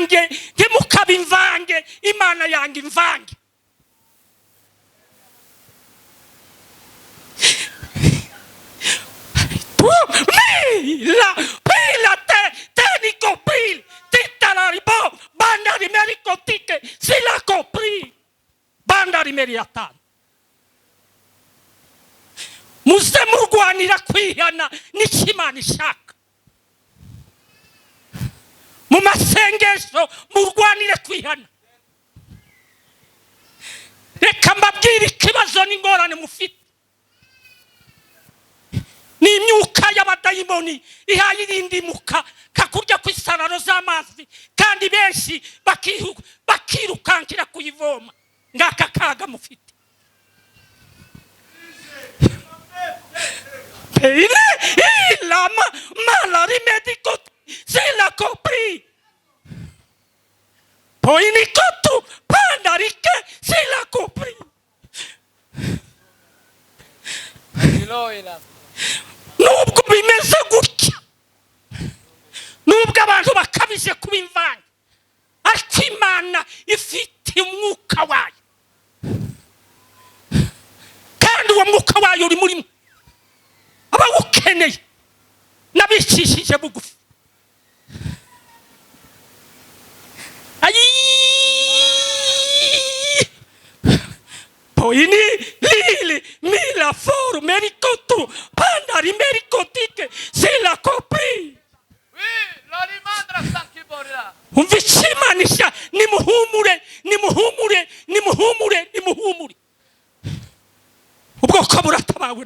imvange, ntimukaba imvange. Imana yanga imvange. Pila te ni copil, tita la ribo, banda di mericotike, si la copri, banda di meriatan. Muze murwanira kwihana n'ikimana ishaka. Mu masengesho murwanire kwihana. Reka mbabwire ikibazo n'ingorane mufite. Ni imyuka y'abadayimoni ihaye irindimuka kakurya ku isararo z'amazi, kandi benshi bakirukankira kuyivoma. Ngaka kaga mufite. La malari medico se la copri. Poi nicotu pandarike se la copri. Nubwo bimeze gutya, nubwo abantu bakabije kuba imvange, ariko Imana ifite umwuka wayo, kandi uwo mwuka wayo uri muri mwe. Abawukeneye n'abicishije bugufi. Poi lili mila foru merikotu pandari merikotike se la copri. Umva Imana ishaka. Nimuhumure, nimuhumure, nimuhumure, nimuhumure. Ubwoko buratabawe.